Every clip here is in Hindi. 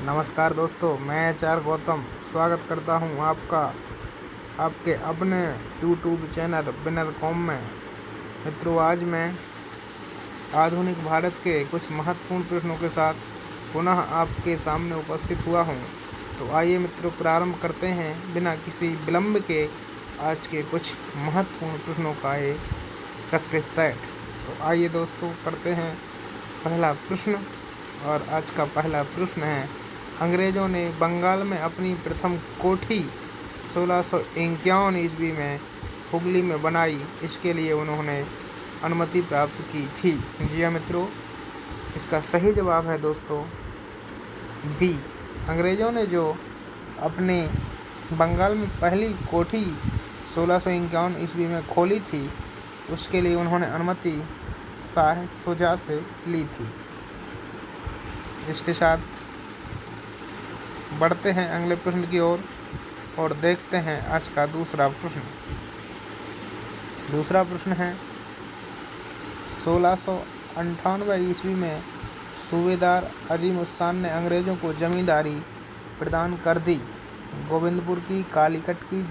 नमस्कार दोस्तों, मैं एचआर गौतम स्वागत करता हूं आपका आपके अपने यूट्यूब चैनल विनर कॉम में। मित्रों, आज मैं आधुनिक भारत के कुछ महत्वपूर्ण प्रश्नों के साथ पुनः आपके सामने उपस्थित हुआ हूं। तो आइए मित्रों, प्रारंभ करते हैं बिना किसी विलंब के आज के कुछ महत्वपूर्ण प्रश्नों का एक प्रैक्टिस सेट। तो आइए दोस्तों, करते हैं पहला प्रश्न। और आज का पहला प्रश्न है, अंग्रेज़ों ने बंगाल में अपनी प्रथम कोठी 1651 ईस्वी में हुगली में बनाई, इसके लिए उन्होंने अनुमति प्राप्त की थी। जी हाँ मित्रों, इसका सही जवाब है दोस्तों बी। अंग्रेज़ों ने जो अपने बंगाल में पहली कोठी 1651 ईस्वी में खोली थी, उसके लिए उन्होंने अनुमति शाह शुजा से ली थी। इसके साथ बढ़ते हैं अगले प्रश्न की ओर और देखते हैं आज का दूसरा प्रश्न। दूसरा प्रश्न है, 1698 ईस्वी में सूबेदार अजीम उस्सान ने अंग्रेज़ों को जमींदारी प्रदान कर दी। गोविंदपुर की, कालीकट की,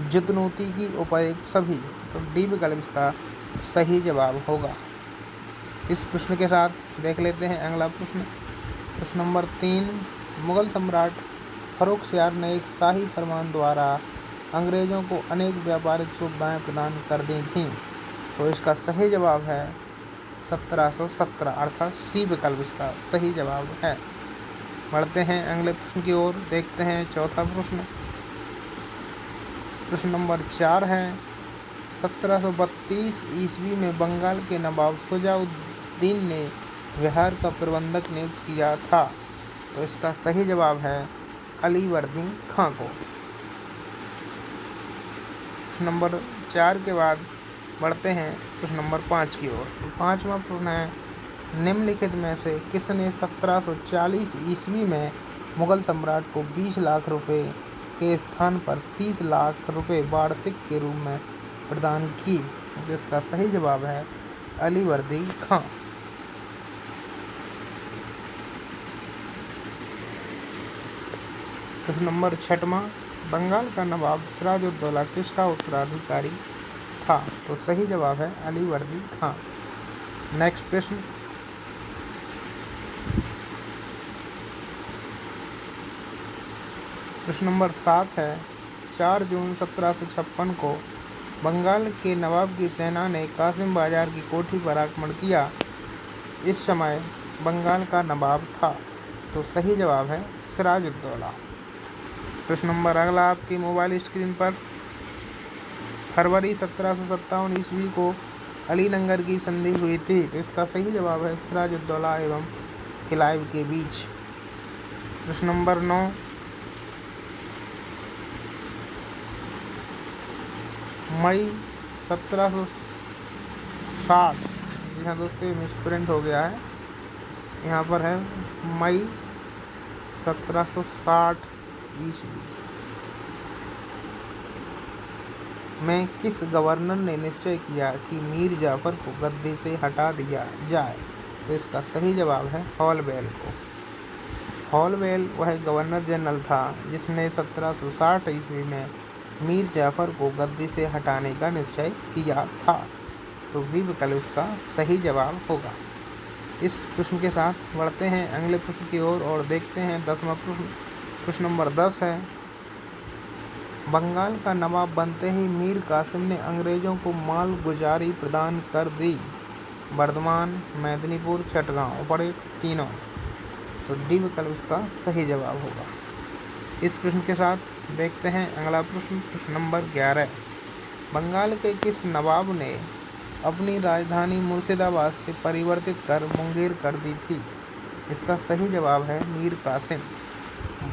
जुतनूती की, उपर्युक्त सभी। तो डी विकल्प इसका सही जवाब होगा। इस प्रश्न के साथ देख लेते हैं अगला प्रश्न। प्रश्न नंबर 3, मुगल सम्राट फर्रुखसियार ने एक शाही फरमान द्वारा अंग्रेज़ों को अनेक व्यापारिक सुविधाएं प्रदान कर दी थीं। तो इसका सही जवाब है 1717, अर्थात सी विकल्प इसका सही जवाब है। बढ़ते हैं अगले प्रश्न की ओर, देखते हैं चौथा प्रश्न। प्रश्न नंबर 4 है, 1732 ईस्वी में बंगाल के नवाब शुजाउद्दीन ने बिहार का प्रबंधक नियुक्त किया था। तो इसका सही जवाब है अलीवर्दी खां को। प्रश्न नंबर 4 के बाद बढ़ते हैं प्रश्न नंबर 5 की ओर। तो पाँचवा प्रश्न है, निम्नलिखित में से किसने 1740 ईस्वी में मुगल सम्राट को 20 लाख रुपए के स्थान पर 30 लाख रुपए वार्षिक के रूप में प्रदान की? जिसका सही जवाब है अलीवर्दी खां। प्रश्न नंबर 6वां, बंगाल का नवाब सिराजुद्दौला किसका उत्तराधिकारी था? तो सही जवाब है अलीवर्दी खां। नेक्स्ट प्रश्न। प्रश्न नंबर 7 है, 4 जून 1756 को बंगाल के नवाब की सेना ने कासिम बाजार की कोठी पर आक्रमण किया। इस समय बंगाल का नवाब था। तो सही जवाब है सिराजुद्दौला। प्रश्न नंबर अगला आपकी मोबाइल स्क्रीन पर, फरवरी 1757 ईस्वी को अलीनगर की संधि हुई थी। तो इसका सही जवाब है सिराजुद्दौला एवं क्लाइव के बीच। प्रश्न नंबर 9, मई 1760, जी हाँ दोस्तों, मिसप्रिंट हो गया है, यहाँ पर है मई 1760 ईस्वी में किस गवर्नर ने निश्चय किया कि मीर जाफर को गद्दी से हटा दिया जाए? तो इसका सही जवाब है हॉलवेल को। हॉलवेल वह गवर्नर जनरल था जिसने 1760 ईस्वी में मीर जाफर को गद्दी से हटाने का निश्चय किया था। तो बी विकल्प इसका सही जवाब होगा। इस प्रश्न के साथ बढ़ते हैं अगले प्रश्न की ओर और देखते हैं 10वां प्रश्न। प्रश्न नंबर 10 है, बंगाल का नवाब बनते ही मीर कासिम ने अंग्रेज़ों को माल गुजारी प्रदान कर दी। बर्धमान, मेदिनीपुर, चटगांव, उपर्युक्त तीनों। तो डी विकल्प इसका सही जवाब होगा। इस प्रश्न के साथ देखते हैं अगला प्रश्न। प्रश्न नंबर 11, बंगाल के किस नवाब ने अपनी राजधानी मुर्शिदाबाद से परिवर्तित कर मुंगेर कर दी थी? इसका सही जवाब है मीर कासिम।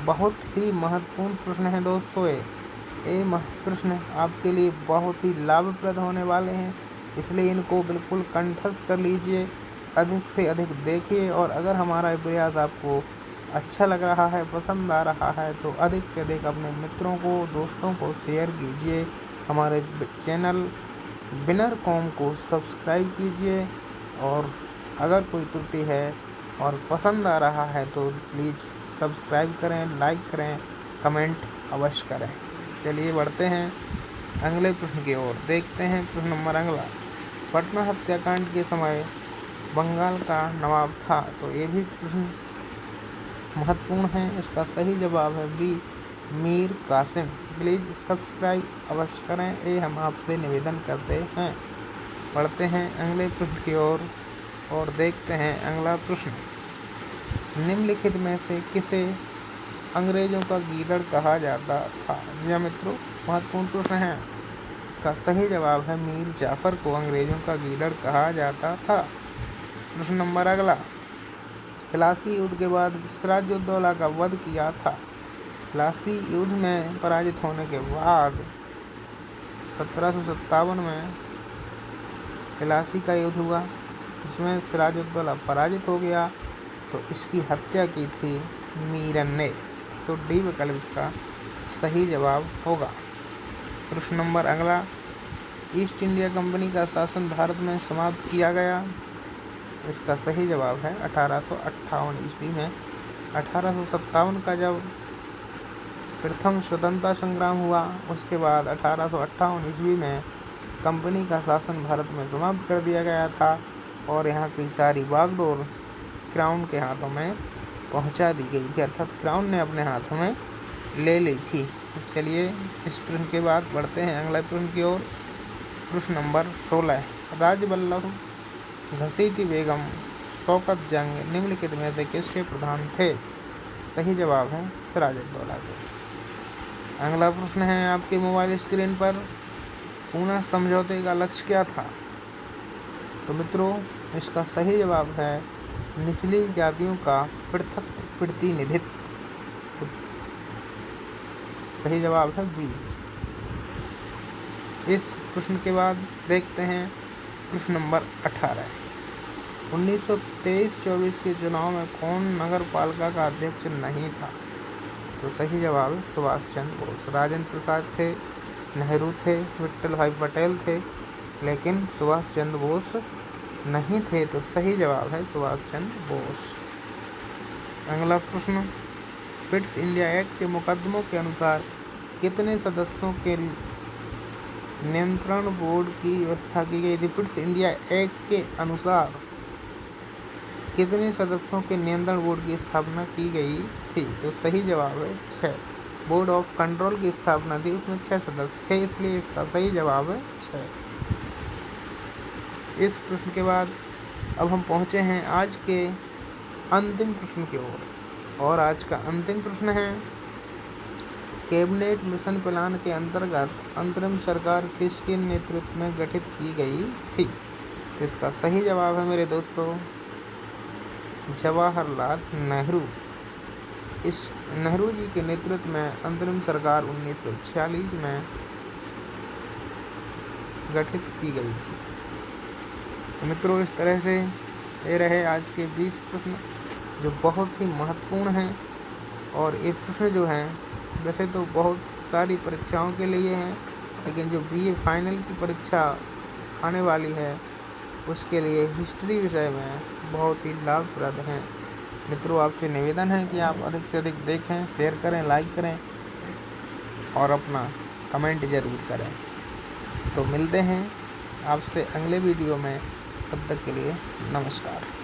बहुत ही महत्वपूर्ण प्रश्न है दोस्तों ये प्रश्न आपके लिए बहुत ही लाभप्रद होने वाले हैं, इसलिए इनको बिल्कुल कंठस्थ कर लीजिए, अधिक से अधिक देखिए। और अगर हमारा प्रयास आपको अच्छा लग रहा है, पसंद आ रहा है, तो अधिक से अधिक अपने मित्रों को, दोस्तों को शेयर कीजिए। हमारे चैनल विनर कॉम को सब्सक्राइब कीजिए। और अगर कोई त्रुटि है और पसंद आ रहा है तो प्लीज़ सब्सक्राइब करें, लाइक करें, कमेंट अवश्य करें। चलिए बढ़ते हैं अगले प्रश्न की ओर। देखते हैं प्रश्न नंबर अगला। पटना हत्याकांड के समय बंगाल का नवाब था। तो ये भी प्रश्न महत्वपूर्ण है। इसका सही जवाब है B, Mir Qasim. Please subscribe अवश्य करें, ये हम आपसे निवेदन करते हैं। बढ़ते हैं अगले प्रश्न की ओर और देखते हैं अगला प्रश्न। निम्नलिखित में से किसे अंग्रेजों का गीदड़ कहा जाता था? जी हाँ मित्रों, महत्वपूर्ण प्रश्न है। इसका सही जवाब है मीर जाफर को अंग्रेजों का गीदड़ कहा जाता था। प्रश्न नंबर अगला। प्लासी युद्ध के बाद सिराजुद्दौला का वध किया था। प्लासी युद्ध में पराजित होने के बाद 1757 में प्लासी का युद्ध हुआ, इसमें सिराजुद्दौला पराजित हो गया, तो इसकी हत्या की थी मीरन ने। तो डी विकल्प इसका सही जवाब होगा। प्रश्न नंबर अगला। ईस्ट इंडिया कंपनी का शासन भारत में समाप्त किया गया। इसका सही जवाब है 1858 ईस्वी में। 1857 का जब प्रथम स्वतंत्रता संग्राम हुआ, उसके बाद 1858 ईस्वी में कंपनी का शासन भारत में समाप्त कर दिया गया था और यहाँ की सारी बागडोर क्राउन के हाथों में पहुँचा दी गई थी, अर्थात क्राउन ने अपने हाथों में ले ली थी। चलिए इस प्रश्न के बाद बढ़ते हैं अगले प्रश्न की ओर। प्रश्न नंबर 16। राजवल्लभ, घसीटी बेगम, शौकत जंग निम्नलिखित में से किसके प्रधान थे? सही जवाब है सिराजुद्दौला के। अगला प्रश्न है आपके मोबाइल स्क्रीन पर। पूना समझौते का लक्ष्य क्या था? तो मित्रों, इसका सही जवाब है निचली जातियों का पृथक प्रतिनिधित्व। सही जवाब है बी। इस प्रश्न के बाद देखते हैं प्रश्न नंबर 18। 1923-24 के चुनाव में कौन नगर पालिका का अध्यक्ष नहीं था? तो सही जवाब है सुभाष चंद्र बोस। राजेंद्र प्रसाद थे, नेहरू थे, विट्ठल भाई पटेल थे, लेकिन सुभाष चंद्र बोस नहीं थे। तो सही जवाब है सुभाष चंद्र बोस। अगला प्रश्न। फिट्स इंडिया एक्ट के मुकदमों के अनुसार कितने सदस्यों के नियंत्रण बोर्ड की व्यवस्था की गई थी? फिट्स इंडिया एक्ट के अनुसार कितने सदस्यों के नियंत्रण बोर्ड की स्थापना की गई थी? तो सही जवाब है 6। बोर्ड ऑफ कंट्रोल की स्थापना थी, उसमें 6 सदस्य थे, इसलिए इसका सही जवाब है 6। इस प्रश्न के बाद अब हम पहुँचे हैं आज के अंतिम प्रश्न की ओर और आज का अंतिम प्रश्न है कैबिनेट मिशन प्लान के अंतर्गत अंतरिम सरकार किसके नेतृत्व में गठित की गई थी? इसका सही जवाब है मेरे दोस्तों जवाहरलाल नेहरू। इस नेहरू जी के नेतृत्व में अंतरिम सरकार 1946 में गठित की गई थी। तो मित्रों, इस तरह से ये रहे आज के 20 प्रश्न जो बहुत ही महत्वपूर्ण हैं। और ये प्रश्न जो हैं वैसे तो बहुत सारी परीक्षाओं के लिए हैं, लेकिन जो बीए फाइनल की परीक्षा आने वाली है उसके लिए हिस्ट्री विषय में बहुत ही लाभप्रद हैं। मित्रों, आपसे निवेदन है कि आप अधिक से अधिक देखें, शेयर करें, लाइक करें और अपना कमेंट ज़रूर करें। तो मिलते हैं आपसे अगले वीडियो में, तब तक के लिए नमस्कार।